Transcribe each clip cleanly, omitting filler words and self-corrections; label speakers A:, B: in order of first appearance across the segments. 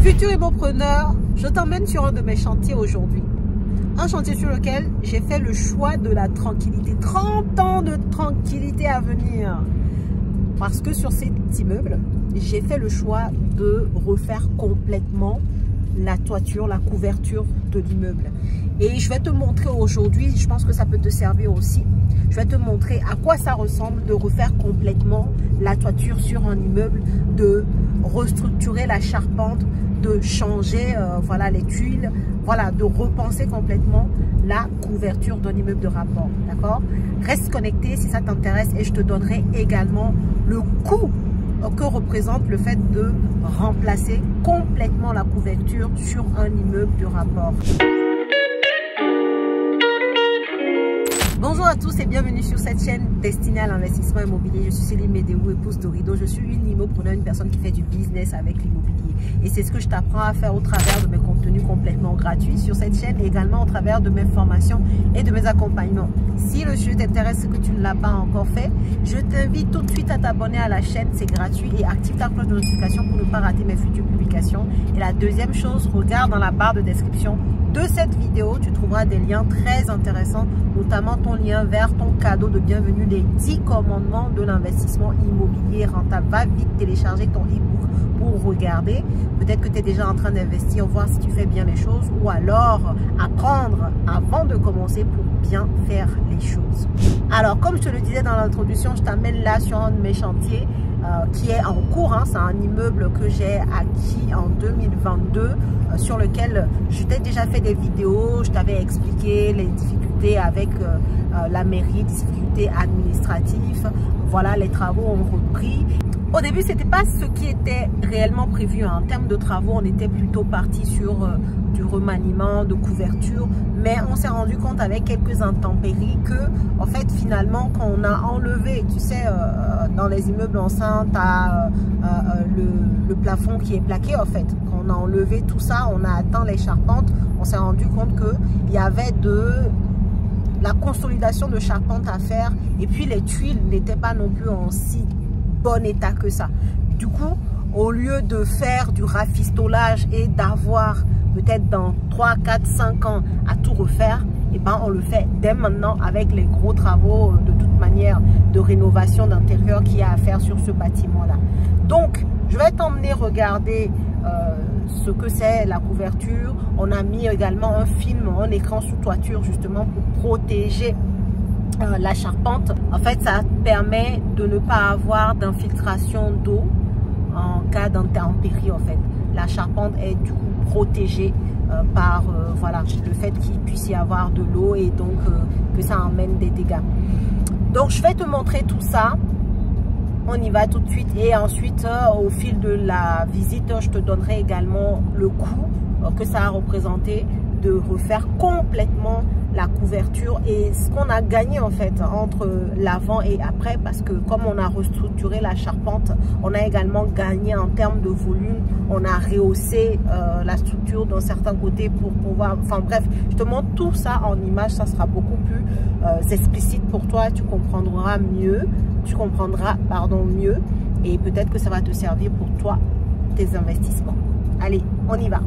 A: Futur immopreneur, je t'emmène sur un de mes chantiers aujourd'hui. Un chantier sur lequel j'ai fait le choix de la tranquillité. 30 ans de tranquillité à venir. Parce que sur cet immeuble, j'ai fait le choix de refaire complètement la toiture, la couverture de l'immeuble. Et je vais te montrer aujourd'hui, je pense que ça peut te servir aussi. Je vais te montrer à quoi ça ressemble de refaire complètement la toiture sur un immeuble, de restructurer la charpente, de changer voilà, les tuiles, voilà, de repenser complètement la couverture d'un immeuble de rapport. D'accord? Reste connecté si ça t'intéresse et je te donnerai également le coût que représente le fait de remplacer complètement la couverture sur un immeuble de rapport. Bonjour à tous et bienvenue sur cette chaîne destinée à l'investissement immobilier. Je suis Céline Médéou, épouse d'Orido. Je suis une immopreneur, une personne qui fait du business avec l'immobilier. Et c'est ce que je t'apprends à faire au travers de mes contenus complètement gratuits sur cette chaîne et également au travers de mes formations et de mes accompagnements. Si le sujet t'intéresse et que tu ne l'as pas encore fait, je t'invite tout de suite à t'abonner à la chaîne, c'est gratuit, et active ta cloche de notification pour ne pas rater mes futures publications. Et la deuxième chose, regarde dans la barre de description de cette vidéo, tu trouveras des liens très intéressants, notamment ton lien vers ton cadeau de bienvenue, les 10 commandements de l'investissement immobilier rentable. Va vite télécharger ton e-book pour regarder. Peut-être que tu es déjà en train d'investir, voir si tu fais bien les choses, ou alors apprendre avant de commencer pour bien faire les choses. Alors, comme je te le disais dans l'introduction, je t'amène là sur un de mes chantiers qui est en cours. C'est un immeuble que j'ai acquis en 2022, sur lequel je t'ai déjà fait des vidéos. Je t'avais expliqué les difficultés avec la mairie, difficultés administratives. Voilà, les travaux ont repris. Au début, c'était pas ce qui était réellement prévu. En termes de travaux, on était plutôt parti sur du remaniement, de couverture. Mais on s'est rendu compte avec quelques intempéries que, en fait, finalement, quand on a enlevé, tu sais, dans les immeubles enceintes, le plafond qui est plaqué, en fait, quand on a enlevé tout ça, on a atteint les charpentes, on s'est rendu compte qu'il y avait la consolidation de charpente à faire, et puis les tuiles n'étaient pas non plus en si bon état que ça. Du coup, au lieu de faire du rafistolage et d'avoir peut-être dans 3, 4, 5 ans à tout refaire, et ben on le fait dès maintenant avec les gros travaux de toute manière de rénovation d'intérieur qu'il y a à faire sur ce bâtiment-là. Donc, je vais t'emmener regarder ce que c'est la couverture. On a mis également un film, un écran sous toiture justement pour protéger la charpente. En fait, ça permet de ne pas avoir d'infiltration d'eau en cas d'intempérie. En fait, la charpente est du coup protégée par voilà, le fait qu'il puisse y avoir de l'eau et donc que ça emmène des dégâts. Donc, je vais te montrer tout ça. On y va tout de suite et ensuite, au fil de la visite, je te donnerai également le coût que ça a représenté de refaire complètement la couverture et ce qu'on a gagné en fait entre l'avant et après, parce que comme on a restructuré la charpente, on a également gagné en termes de volume. On a rehaussé la structure d'un certain côté pour pouvoir, enfin bref, je te montre tout ça en image, ça sera beaucoup plus explicite pour toi, tu comprendras mieux, mieux, et peut-être que ça va te servir pour toi, tes investissements. Allez, on y va.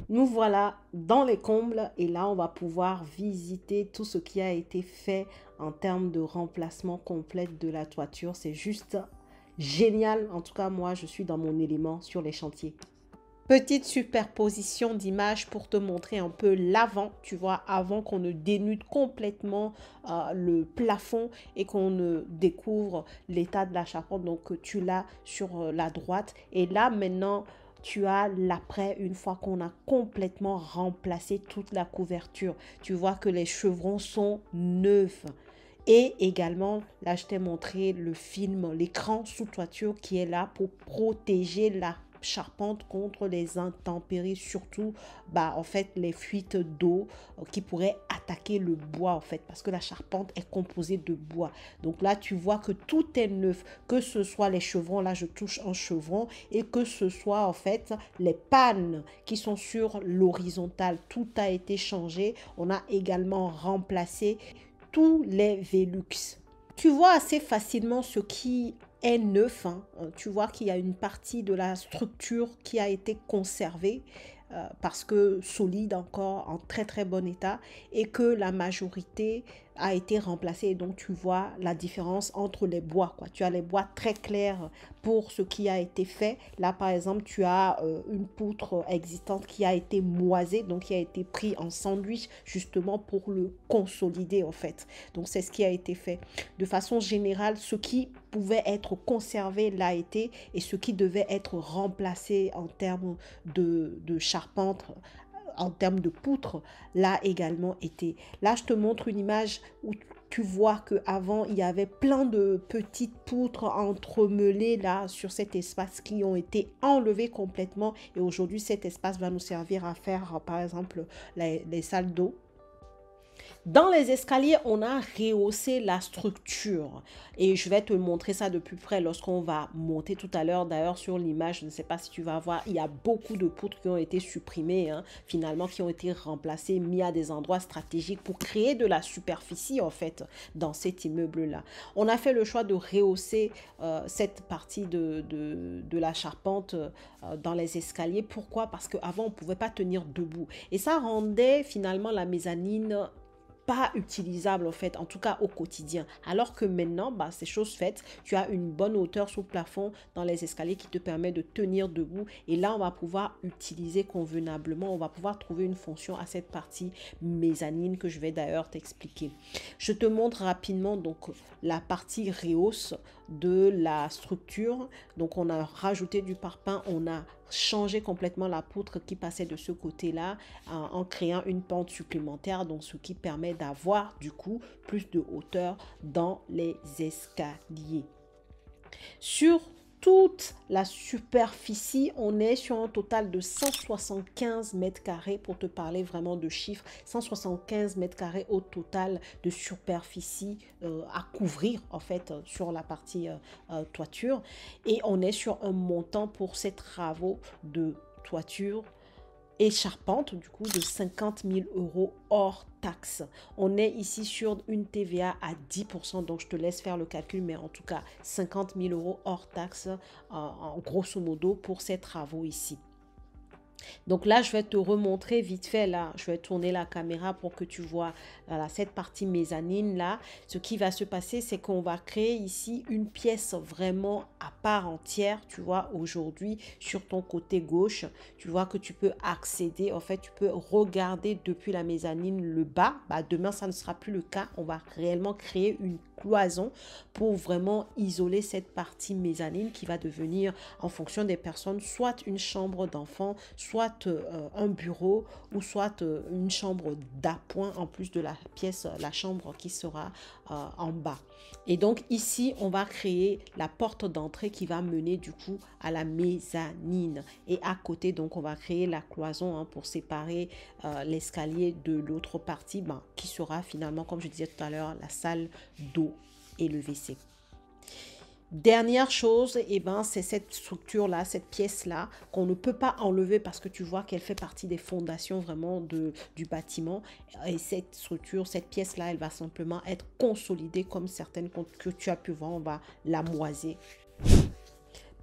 A: Nous voilà dans les combles et là on va pouvoir visiter tout ce qui a été fait en termes de remplacement complet de la toiture. C'est juste génial. En tout cas, moi je suis dans mon élément sur les chantiers. Petite superposition d'images pour te montrer un peu l'avant, tu vois, avant qu'on ne dénude complètement le plafond et qu'on ne découvre l'état de la charpente. Donc tu l'as sur la droite et là maintenant tu as l'après, une fois qu'on a complètement remplacé toute la couverture. Tu vois que les chevrons sont neufs. Et également, là, je t'ai montré le film, l'écran sous toiture qui est là pour protéger la charpente contre les intempéries, surtout en fait les fuites d'eau qui pourraient attaquer le bois en fait, parce que la charpente est composée de bois. Donc là tu vois que tout est neuf, que ce soit les chevrons, là je touche un chevron, et que ce soit en fait les pannes qui sont sur l'horizontale, tout a été changé. On a également remplacé tous les Velux. Tu vois assez facilement ce qui est neuf, hein. Tu vois qu'il y a une partie de la structure qui a été conservée parce que solide encore, en très très bon état, et que la majorité a été remplacée. Et donc tu vois la différence entre les bois, quoi. Tu as les bois très clairs pour ce qui a été fait. Là par exemple tu as une poutre existante qui a été moisée, donc qui a été pris en sandwich justement pour le consolider en fait. Donc c'est ce qui a été fait. De façon générale, ce qui pouvait être conservé l'a été, et ce qui devait être remplacé en termes de charpente, en termes de poutre, l'a également été. Là, je te montre une image où tu vois qu'avant, il y avait plein de petites poutres entremêlées là sur cet espace qui ont été enlevées complètement. Et aujourd'hui, cet espace va nous servir à faire, par exemple, les salles d'eau. Dans les escaliers, on a rehaussé la structure et je vais te montrer ça de plus près lorsqu'on va monter tout à l'heure. D'ailleurs, sur l'image, je ne sais pas si tu vas voir, il y a beaucoup de poutres qui ont été supprimées, hein, finalement, qui ont été remplacées, mis à des endroits stratégiques pour créer de la superficie, en fait, dans cet immeuble-là. On a fait le choix de rehausser cette partie de la charpente dans les escaliers. Pourquoi? Parce qu'avant, on ne pouvait pas tenir debout. Et ça rendait finalement la mezzanine pas utilisable en fait, en tout cas au quotidien. Alors que maintenant, bah, c'est chose faite, tu as une bonne hauteur sous le plafond dans les escaliers qui te permet de tenir debout. Et là, on va pouvoir utiliser convenablement, on va pouvoir trouver une fonction à cette partie mezzanine que je vais d'ailleurs t'expliquer. Je te montre rapidement donc la partie rehausse de la structure. Donc, on a rajouté du parpaing, on a changé complètement la poutre qui passait de ce côté-là en créant une pente supplémentaire, donc ce qui permet d'avoir du coup plus de hauteur dans les escaliers. Sur toute la superficie, on est sur un total de 175 mètres carrés pour te parler vraiment de chiffres. 175 mètres carrés au total de superficie à couvrir en fait sur la partie toiture. Et on est sur un montant pour ces travaux de toiture et charpente du coup de 50 000 € hors taxe. On est ici sur une TVA à 10%, donc je te laisse faire le calcul, mais en tout cas 50 000 € hors taxe en grosso modo pour ces travaux ici. Donc là, je vais te remontrer vite fait, là, je vais tourner la caméra pour que tu vois voilà, cette partie mezzanine là. Ce qui va se passer, c'est qu'on va créer ici une pièce vraiment à part entière, tu vois, aujourd'hui, sur ton côté gauche. Tu vois que tu peux accéder, en fait, tu peux regarder depuis la mezzanine le bas. Bah, demain, ça ne sera plus le cas. On va réellement créer une cloison pour vraiment isoler cette partie mezzanine qui va devenir, en fonction des personnes, soit une chambre d'enfant, soit un bureau ou soit une chambre d'appoint en plus de la pièce, la chambre qui sera en bas. Et donc ici, on va créer la porte d'entrée qui va mener du coup à la mezzanine. Et à côté, donc, on va créer la cloison hein, pour séparer l'escalier de l'autre partie qui sera finalement, comme je disais tout à l'heure, la salle d'eau et le WC. Dernière chose, c'est cette structure-là, cette pièce-là, qu'on ne peut pas enlever parce que tu vois qu'elle fait partie des fondations vraiment du bâtiment. Et cette structure, cette pièce-là, elle va simplement être consolidée comme certaines que tu as pu voir. On va l'amoiser.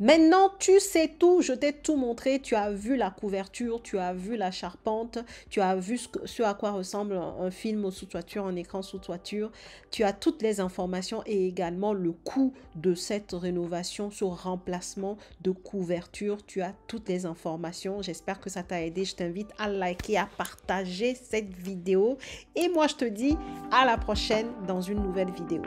A: Maintenant, tu sais tout, je t'ai tout montré, tu as vu la couverture, tu as vu la charpente, tu as vu ce à quoi ressemble un film sous toiture, un écran sous toiture, tu as toutes les informations et également le coût de cette rénovation, ce remplacement de couverture, tu as toutes les informations. J'espère que ça t'a aidé, je t'invite à liker, à partager cette vidéo et moi je te dis à la prochaine dans une nouvelle vidéo.